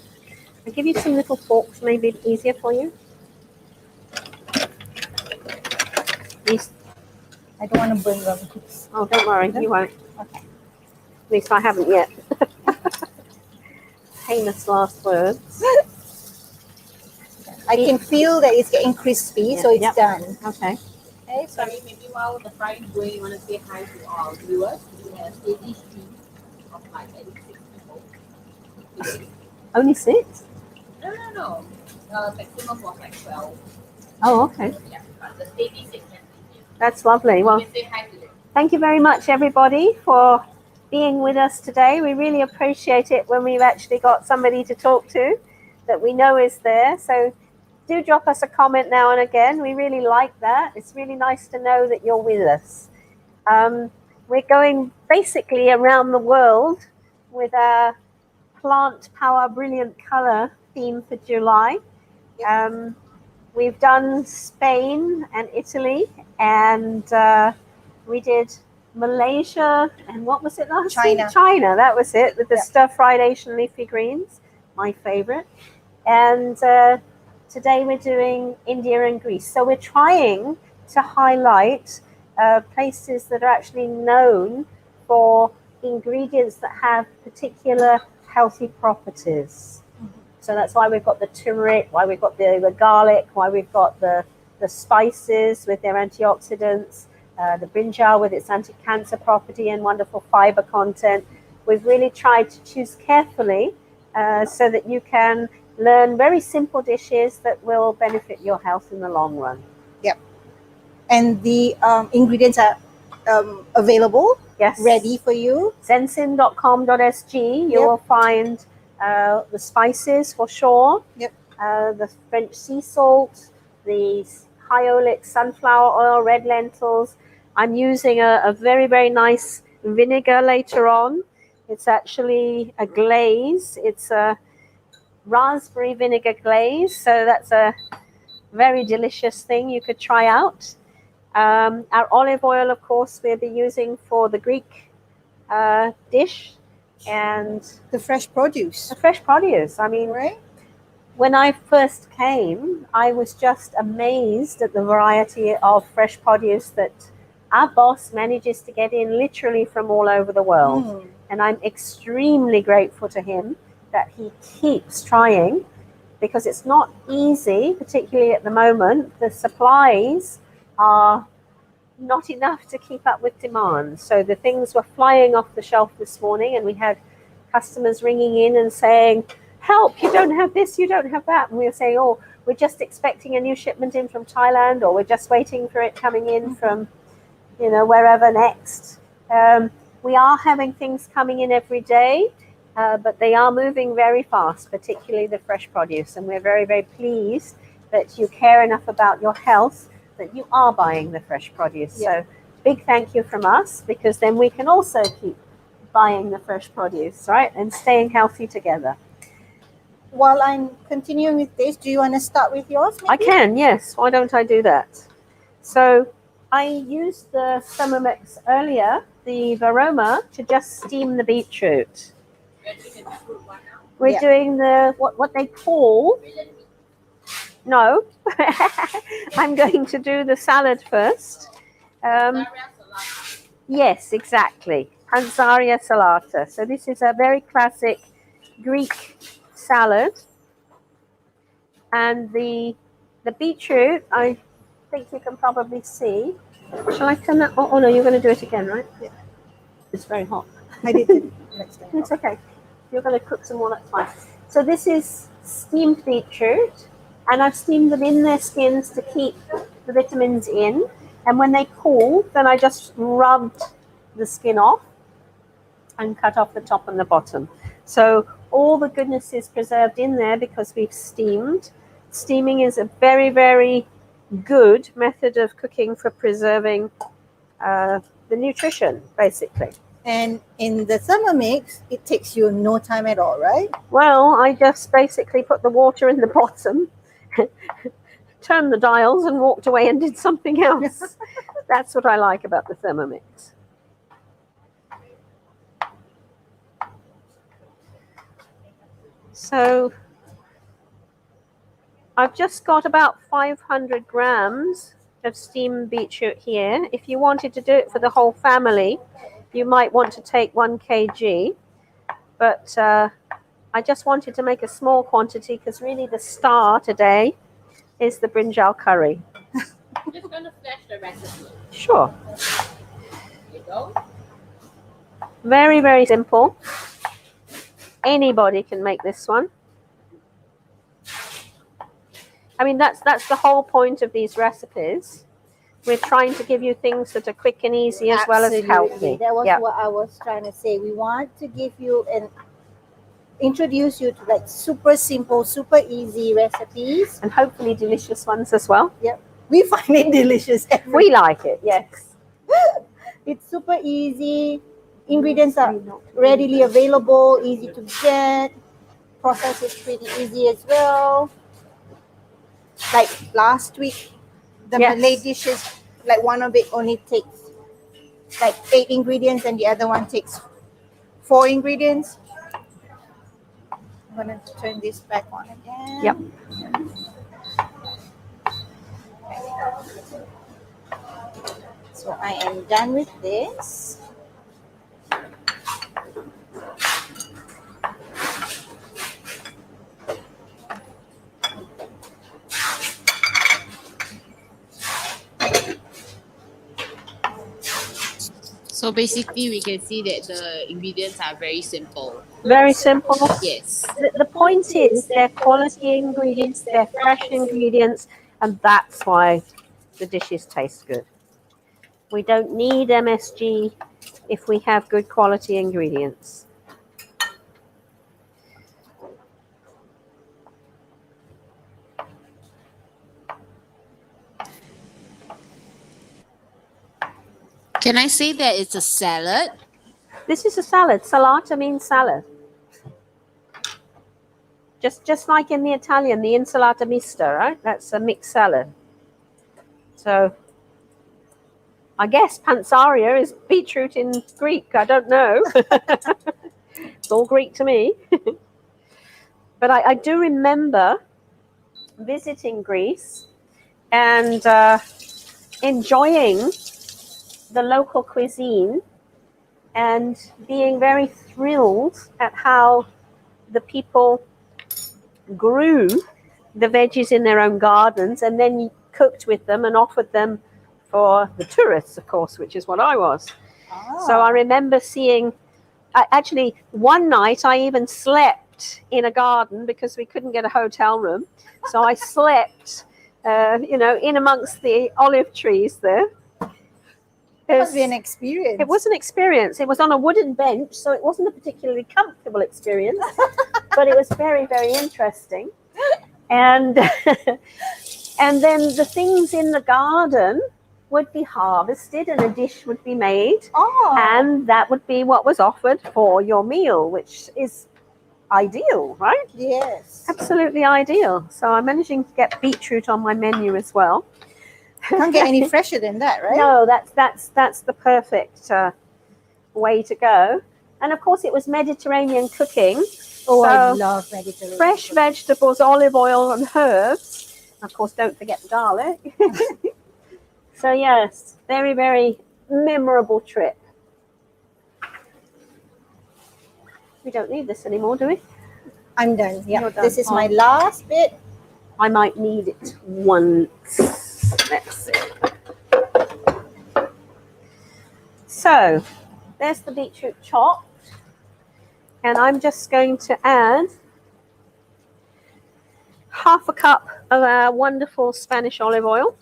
I'll give you some little forks, maybe it's easier for you. These, I don't want to burn them. oh, don't worry, you won't. Okay. At least I haven't yet. Famous last words. I can feel that it's getting crispy, Yeah, so it's yep. done. Okay. Okay, so Sorry, maybe while the frying is going, you want to say hi to our viewers. We have steady stream of like at least 6 people today. Only 6? No. Maximum was like 12. Oh, okay. Yeah, but the steady 6 can be. That's lovely. Well, You can say hi to them. thank you very much, everybody, for being with us today. We really appreciate it when we've actually got somebody to talk to that we know is there. So do drop us a comment now and again. We really like that. It's really nice to know that you're with us. We're going basically around the world with our Plant Power Brilliant Color theme for July. We've done Spain and Italy, and we did Malaysia, and what was it last China. week? China, that was it, with the Yeah. stir-fried Asian leafy greens, my favorite. And today we're doing India and Greece. So we're trying to highlight places that are actually known for ingredients that have particular healthy properties. So that's why we've got the turmeric, why we've got the garlic, why we've got the spices with their antioxidants, the brinjal with its anti-cancer property and wonderful fiber content. We've really tried to choose carefully so that you can learn very simple dishes that will benefit your health in the long run. And the ingredients are available, Yes. ready for you. zensin.com.sg, you Yep. will find the spices for sure. Yep. The French sea salt, the high oleic sunflower oil, red lentils. I'm using a very, very nice vinegar later on. It's actually a glaze. It's a raspberry vinegar glaze. So that's a very delicious thing you could try out. Our olive oil, of course, we'll be using for the Greek dish, and The fresh produce, the fresh produce. I mean, right? when I first came, I was just amazed at the variety of fresh produce that our boss manages to get in literally from all over the world. Mm. And I'm extremely grateful to him that he keeps trying, because it's not easy, particularly at the moment. The supplies are not enough to keep up with demand. So the things were flying off the shelf this morning, and we had customers ringing in and saying, help, you don't have this, you don't have that. And we were saying, oh, we're just expecting a new shipment in from Thailand, or we're just waiting for it coming in from, wherever next. We are having things coming in every day, but they are moving very fast, particularly the fresh produce. And we're very, very pleased that you care enough about your health that you are buying the fresh produce. Yeah. So big thank you from us, because then we can also keep buying the fresh produce, right? And staying healthy together. While I'm continuing with this, do you want to start with yours? Maybe? I can, yes. Why don't I do that? So I used the Thermomix earlier, the Varoma, to just steam the beetroot. We're Yeah. doing the what they call. No, I'm going to do the salad first. Yes, exactly. Pansaria salata. So this is a very classic Greek salad. And the beetroot, I think you can probably see. Shall I turn that? Oh no, you're going to do it again, right? Yeah. It's very hot. I did it next time. It's okay. You're going to cook some more, that's fine. So this is steamed beetroot, and I've steamed them in their skins to keep the vitamins in. And when they cool, then I just rubbed the skin off and cut off the top and the bottom. So all the goodness is preserved in there because we've steamed. Steaming is a very, very good method of cooking for preserving the nutrition, basically. And in the Thermomix, it takes you no time at all, right? Well, I just basically put the water in the bottom turned the dials and walked away and did something else. That's what I like about the Thermomix. So I've just got about 500 grams of steamed beetroot here. If you wanted to do it for the whole family, you might want to take 1 kg. But I just wanted to make a small quantity because really the star today is the Brinjal Curry. I'm just going to flash the recipe. Sure. Here you go. Very, very simple. Anybody can make this one. I mean, that's the whole point of these recipes. We're trying to give you things that are quick and easy as well as healthy. That was Yeah. what I was trying to say. We want to give you and introduce you to like super simple, super easy recipes. And hopefully delicious ones as well. We find it delicious. We like it, yes. It's super easy. Ingredients are readily available, easy to get. Process is pretty easy as well. Like last week, the Yes. Malay dishes, like one of it only takes like 8 ingredients and the other one takes 4 ingredients. I'm gonna turn this back on again. Yep. So I am done with this. So basically, we can see that the ingredients are very simple. Very simple. Yes. The point is they're quality ingredients, they're fresh ingredients, and that's why the dishes taste good. We don't need MSG if we have good quality ingredients. Can I say that it's a salad? This is a salad. Salata means salad. Just like in the Italian, the insalata mista, right? That's a mixed salad. So I guess pansaria is beetroot in Greek. I don't know. It's all Greek to me. But I do remember visiting Greece and enjoying the local cuisine and being very thrilled at how the people grew the veggies in their own gardens and then cooked with them and offered them for the tourists, of course, which is what I was. So I remember seeing, actually, one night I even slept in a garden because we couldn't get a hotel room. So I slept, in amongst the olive trees there. It must be an experience. It was an experience. It was on a wooden bench, so it wasn't a particularly comfortable experience, but it was very, very interesting. And and then the things in the garden would be harvested and a dish would be made. And that would be what was offered for your meal, which is ideal, right? Yes. Absolutely ideal. So I'm managing to get beetroot on my menu as well. Can't get any fresher than that, right? No, that's the perfect way to go. And of course, it was Mediterranean cooking. Oh, so I love Mediterranean. fresh vegetables, olive oil, and herbs. Of course, don't forget the garlic. So yes, very, very memorable trip. We don't need this anymore, do we? I'm done. Yeah, You're done. this is my last bit. I might need it once. Let's see. So there's the beetroot chopped. And I'm just going to add half a cup of our wonderful Spanish olive oil.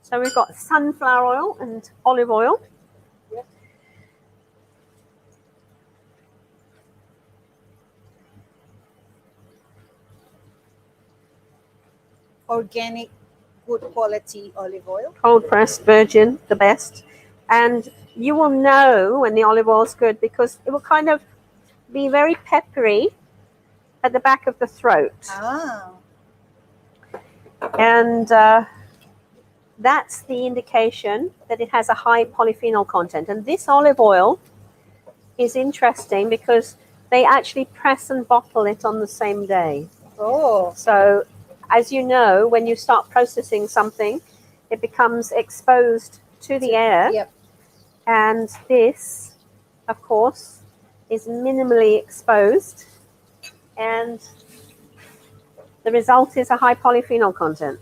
So we've got sunflower oil and olive oil. Organic, good quality olive oil. Cold pressed virgin, the best. And you will know when the olive oil is good because it will kind of be very peppery at the back of the throat. Ah. And that's the indication that it has a high polyphenol content. And this olive oil is interesting because they actually press and bottle it on the same day. Oh, So, as you know, when you start processing something, it becomes exposed to the air. yep. And this, of course, is minimally exposed. And the result is a high polyphenol content.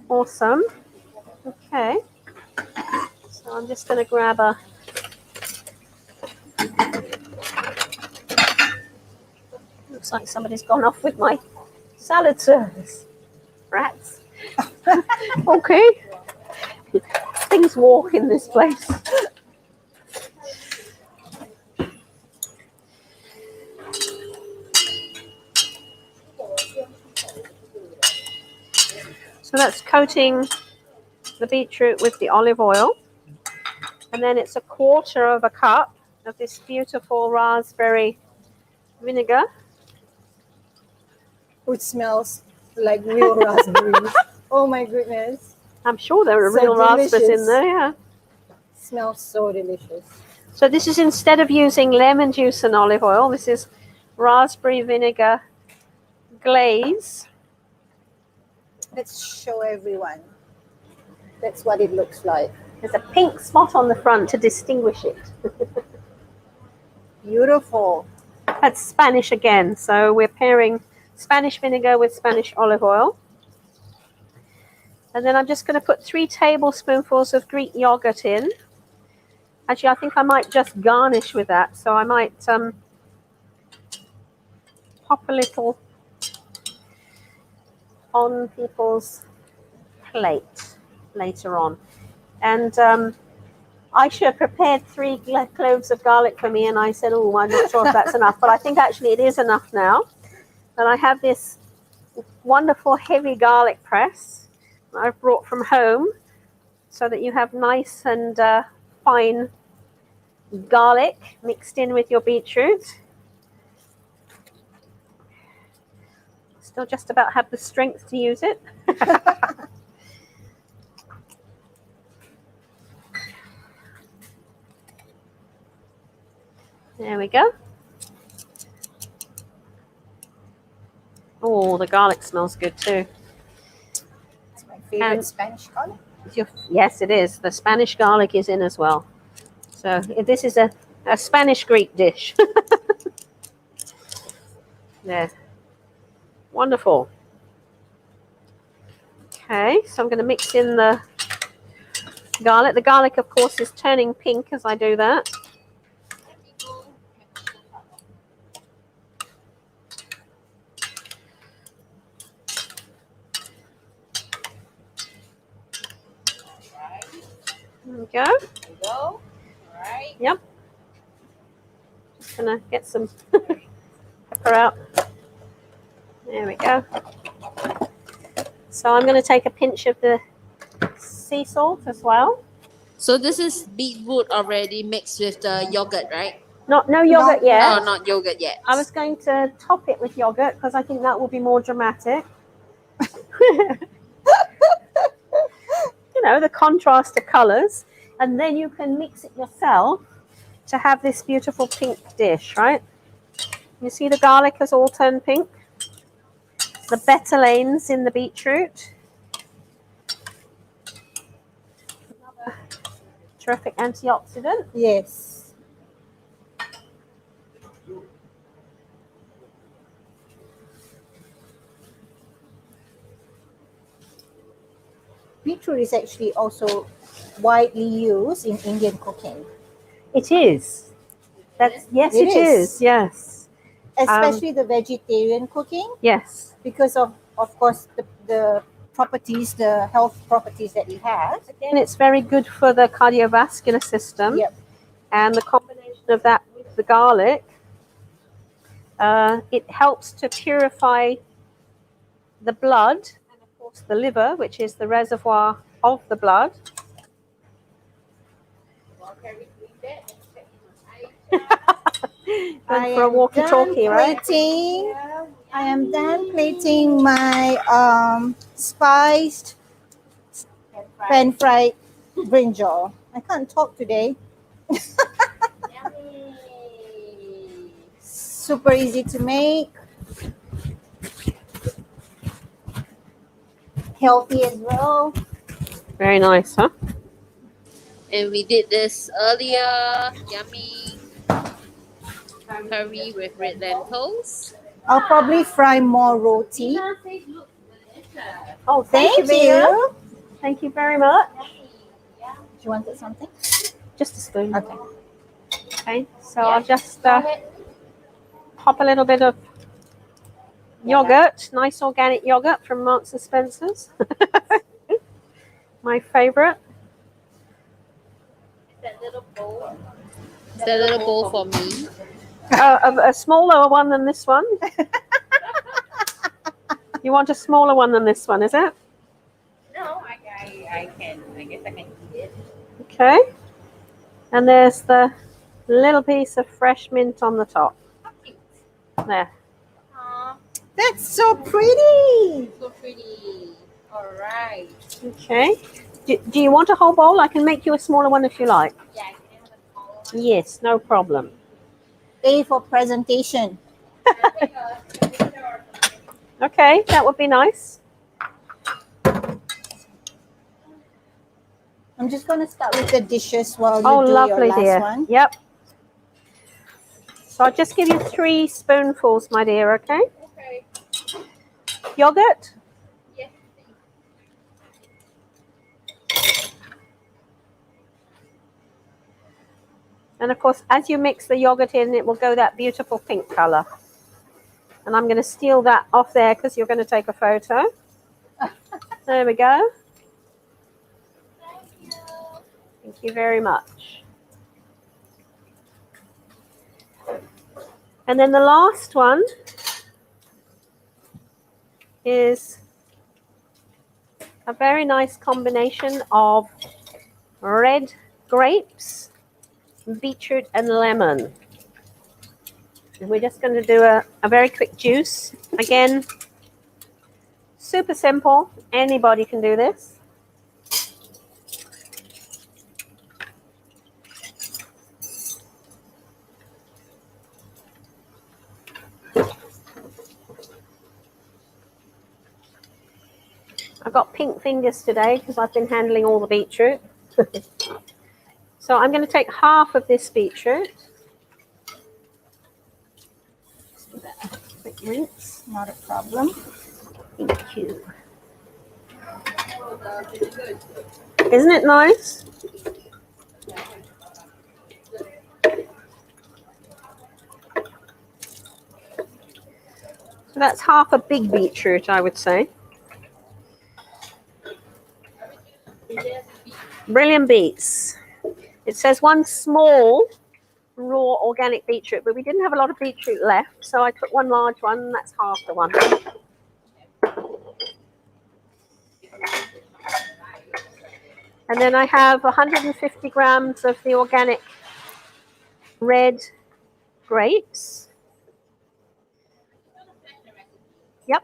Awesome. Okay. So I'm just going to grab a... Looks like somebody's gone off with my salad service. Rats. Okay. Things walk in this place. So that's coating the beetroot with the olive oil. And then it's 1/4 cup of this beautiful raspberry vinegar. Which smells like real raspberries. Oh my goodness. I'm sure there are So real raspberries in delicious. there, yeah. Smells so delicious. So this is, instead of using lemon juice and olive oil, this is raspberry vinegar glaze. Let's show everyone. That's what it looks like. There's a pink spot on the front to distinguish it. Beautiful. That's Spanish again. So we're pairing Spanish vinegar with Spanish olive oil. And then I'm just going to put 3 tablespoonfuls of Greek yogurt in. Actually, I think I might just garnish with that. So I might pop a little on people's plate later on. And I should have prepared 3 cloves of garlic for me, and I said, oh, I'm not sure if that's enough. But I think actually it is enough now. And I have this wonderful heavy garlic press that I've brought from home so that you have nice and fine garlic mixed in with your beetroot. Still just about have the strength to use it. There we go. Oh, the garlic smells good too. It's my favorite And- Spanish garlic. Yes, it is. The Spanish garlic is in as well. So this is a Spanish-Greek dish. There. Wonderful. Okay, so I'm going to mix in the garlic. The garlic, of course, is turning pink as I do that. There we go. There you go. All right. Yep. Just going to get some pepper out. There we go. So I'm going to take a pinch of the sea salt as well. So this is beetroot already mixed with the yogurt, right? No yogurt yet. Oh, not yogurt yet. I was going to top it with yogurt because I think that will be more dramatic. You know, the contrast of colours. And then you can mix it yourself to have this beautiful pink dish, right? You see the garlic has all turned pink? The betalains in the beetroot. Another terrific antioxidant. Yes. Beetroot is actually also widely used in Indian cooking, It is. Yes, It it is. Yes. especially the vegetarian cooking, Yes. because of course, the properties, the health properties that it has. Again, it's very good for the cardiovascular system. Yep. And the combination of that with the garlic, it helps to purify the blood and, of course, the liver, which is the reservoir of the blood. Going for a walkie-talkie, right? plating. I am done plating my spiced pan fried brinjal. I can't talk today. Yummy. Super easy to make. Healthy as well. Very nice, huh? And we did this earlier. Yummy curry with red lentils. I'll probably fry more roti. Oh, Thank Vina. you. Thank you very much. Do you wanted something? Just a spoon. Okay. Okay, so I'll just pop a little bit of yogurt, nice organic yogurt from Marks and Spencer's. My favorite. That little bowl. Is that little bowl for me? A smaller one than this one. You want a smaller one than this one, is it? No, I can. I guess I can eat it. Okay. And there's the little piece of fresh mint on the top. There. Aw, That's so pretty. so pretty. All right. Okay. Do you want a whole bowl? I can make you a smaller one if you like. Yeah, I can have a smaller one. Yes, no problem. A for presentation. I'll take a picture or something. Okay, that would be nice. I'm just going to start with the dishes while you Oh, do lovely, your last dear. one. Yep. So I'll just give you 3 spoonfuls, my dear, okay? Okay. Yogurt? Yes. And of course, as you mix the yogurt in, it will go that beautiful pink color. And I'm going to steal that off there because you're going to take a photo. There we go. Thank you. Thank you very much. And then the last one is a very nice combination of red grapes, beetroot and lemon. And we're just going to do a very quick juice. Again, super simple. Anybody can do this. I've got pink fingers today because I've been handling all the beetroot. So I'm going to take half of this beetroot. Just give that a quick rinse. Not a problem. Thank you. Isn't it nice? So that's half a big beetroot, I would say. Brilliant beets. It says 1 small raw organic beetroot, but we didn't have a lot of beetroot left, so I took 1 large one, and that's half the one. And then I have 150 grams of the organic red grapes. Yep.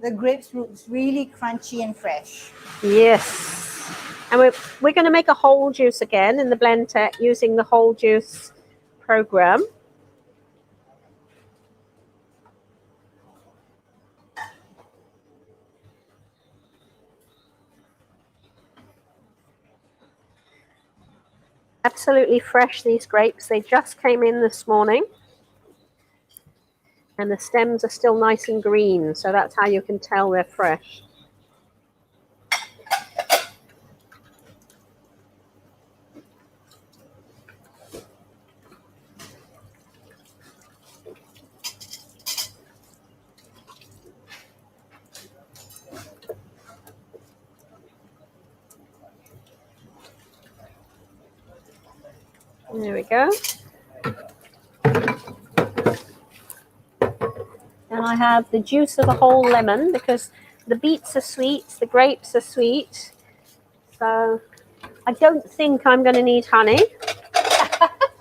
The grapes looks really crunchy and fresh. Yes. And we're going to make a whole juice again in the blend tech using the whole juice program. Absolutely fresh, these grapes. They just came in this morning. And the stems are still nice and green, so that's how you can tell they're fresh. There we go. And I have the juice of a whole lemon because the beets are sweet, the grapes are sweet. So I don't think I'm going to need honey.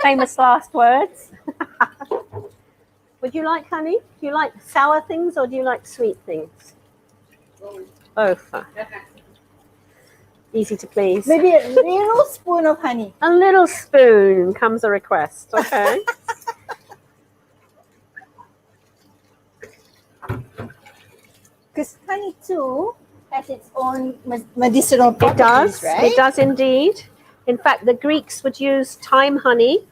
Famous last words. Would you like honey? Do you like sour things or do you like sweet things? Both. Easy to please. Maybe a little spoon of honey. A little spoon comes a request. Okay. Because honey too has its own medicinal It properties, does. right? It does indeed. In fact, the Greeks would use thyme honey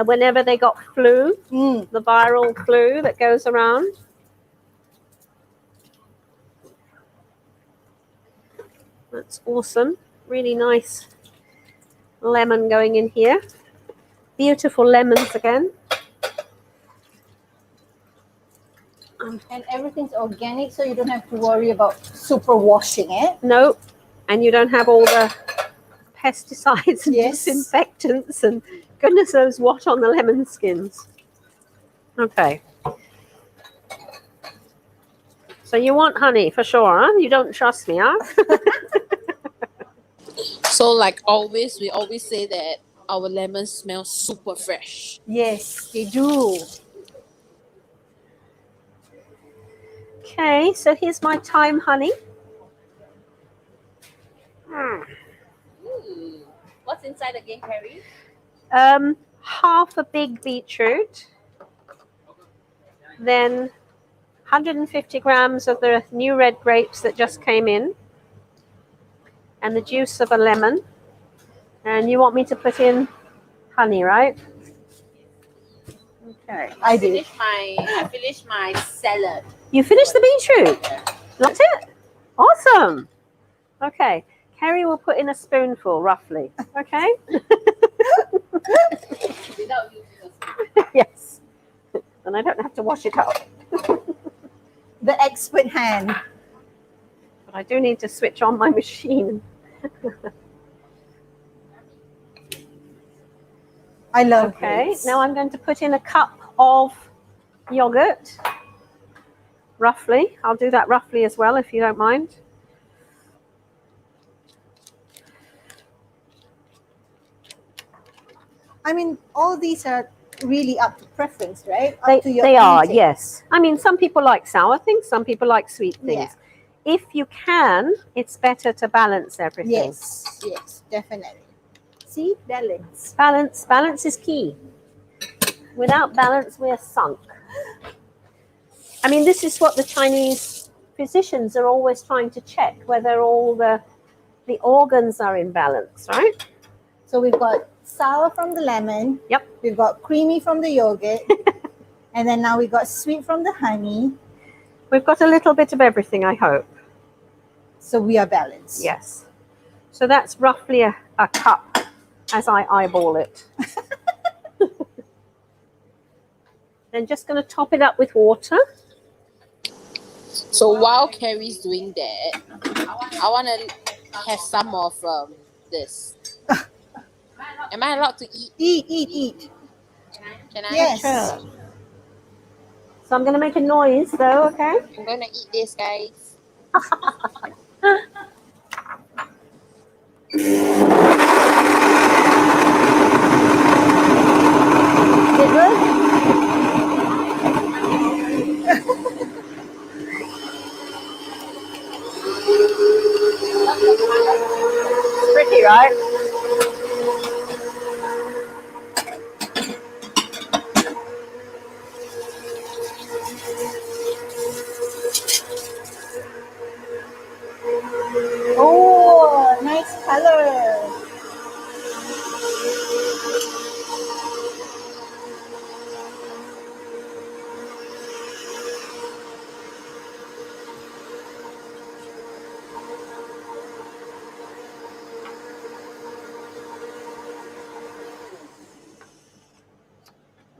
whenever they got flu, the viral flu that goes around. That's awesome. Really nice lemon going in here. Beautiful lemons again. And everything's organic, so you don't have to worry about super washing it. No, and you don't have all the pesticides and Yes. disinfectants and goodness knows what on the lemon skins. Okay. So you want honey for sure, huh? You don't trust me, huh? So like always, we always say that our lemons smell super fresh. Yes, they do. Okay, so here's my thyme honey. What's inside again, Carrie? Half a big beetroot, then 150 grams of the new red grapes that just came in, and the juice of a lemon. And you want me to put in honey, right? Okay. I do. I finished my salad. You finished the beetroot? That's it? Awesome. Okay. Carrie will put in a spoonful, roughly. Okay? Without using a spoon. Yes. And I don't have to wash it up. The expert hand. But I do need to switch on my machine. I love Okay. grapes. Now I'm going to put in a cup of yogurt. Roughly. I'll do that roughly as well, if you don't mind. I mean, all these are really up to preference, right? Up to your They are, intake. yes. I mean, some people like sour things, some people like sweet things. Yeah. If you can, it's better to balance everything. Yes, definitely. See, balance. Balance is key. Without balance, we're sunk. I mean, this is what the Chinese physicians are always trying to check, whether all the organs are in balance, right? So we've got sour from the lemon. Yep. We've got creamy from the yogurt. And then now we've got sweet from the honey. We've got a little bit of everything, I hope. So we are balanced. Yes. So that's roughly a cup as I eyeball it. Then just going to top it up with water. So while Carrie's doing that, I want to have some of this. Am I allowed to eat? Eat. Can I? Yes. Sure. So I'm going to make a noise though, okay? I'm going to eat this, guys. Is it good? Pretty, right? Oh, nice color.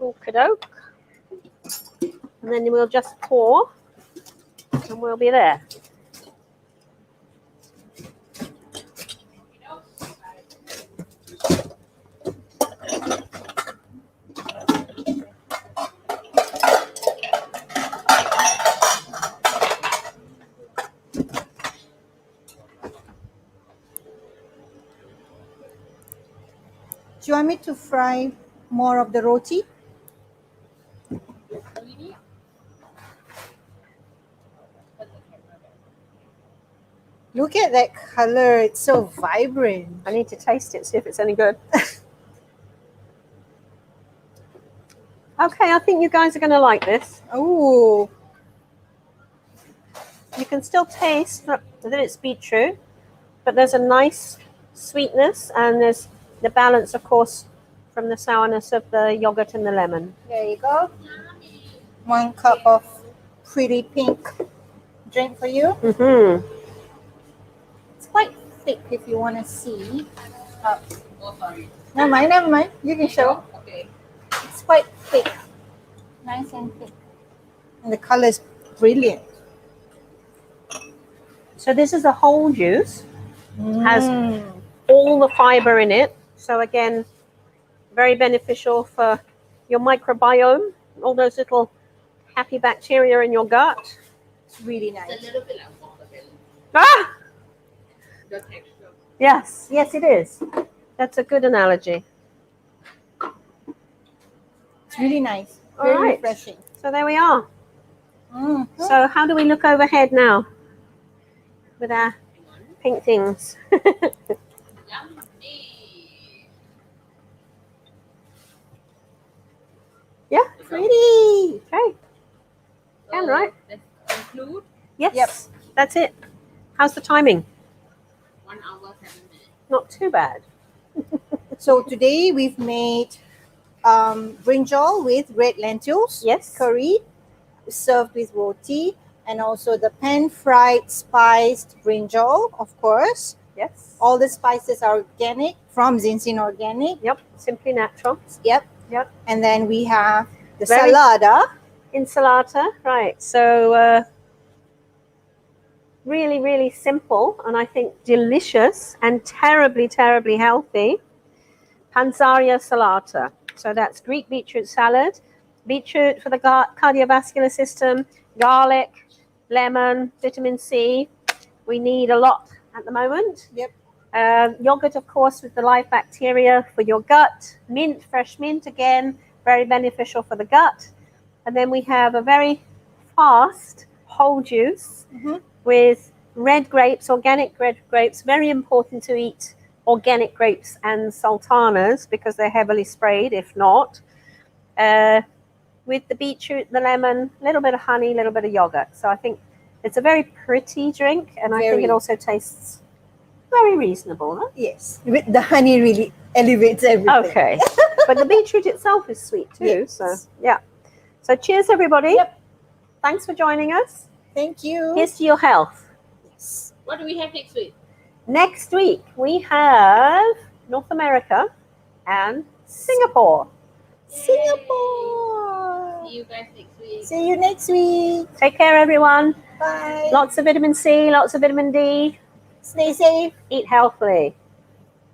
Okie-doke. And then we'll just pour and we'll be there. Do you want me to fry more of the roti. Look at that color. It's so vibrant. I need to taste it, see if it's any good. Okay, I think you guys are going to like this. Oh, You can still taste that it's beetroot, but there's a nice sweetness, and there's the balance, of course, from the sourness of the yogurt and the lemon. there you go. 1 cup of pretty pink drink for you. Mm-hmm. It's quite thick if you want to see. Never mind. You can show. Okay. It's quite thick. Nice and thick. And the color is brilliant. So this is a whole juice. Has Mm. all the fiber in it. So again, very beneficial for your microbiome, all those little happy bacteria in your gut. It's really It's a nice. little bit like watermelon. Ah! The texture. Yes, it is. That's a good analogy. It's really nice. All Very right. refreshing. So there we are. Mm. So how do we look overhead now with our pink things? Yummy. Yeah, Pretty. okay. Can, right? Let's conclude. Yes, Yep. that's it. How's the timing? 1 hour 7 minutes. Not too bad. So today we've made brinjal with red lentils Yes. curry, served with roti, and also the pan-fried spiced brinjal, of course. Yes. All the spices are organic from Zinzin Organic. Yep. Simply natural. Yep. Yep. And then we have the Very- salada. Insalata. Right. So really, really simple, and I think delicious and terribly, terribly healthy. Panzaria salata. So that's Greek beetroot salad. Beetroot for the cardiovascular system, garlic, lemon, vitamin C. We need a lot at the moment. Yep. Yogurt, of course, with the live bacteria for your gut. Mint, fresh mint, again, very beneficial for the gut. And then we have a very fast whole juice Mhm. with red grapes, organic red grapes. Very important to eat organic grapes and sultanas because they're heavily sprayed, if not. With the beetroot, the lemon, a little bit of honey, a little bit of yogurt. So I think it's a very pretty drink, and I think Very. it also tastes very reasonable. Huh? Yes. With the honey really elevates everything. Okay. But the beetroot itself is sweet too. Yes. So, yeah. So cheers, everybody. Yep. Thanks for joining us. Thank you. Here's to your health. Yes. What do we have next week? Next week, we have North America and Singapore. Singapore. See you guys next week. See you next week. Take care, everyone. Bye. Lots of vitamin C, lots of vitamin D. Stay safe. Eat healthily.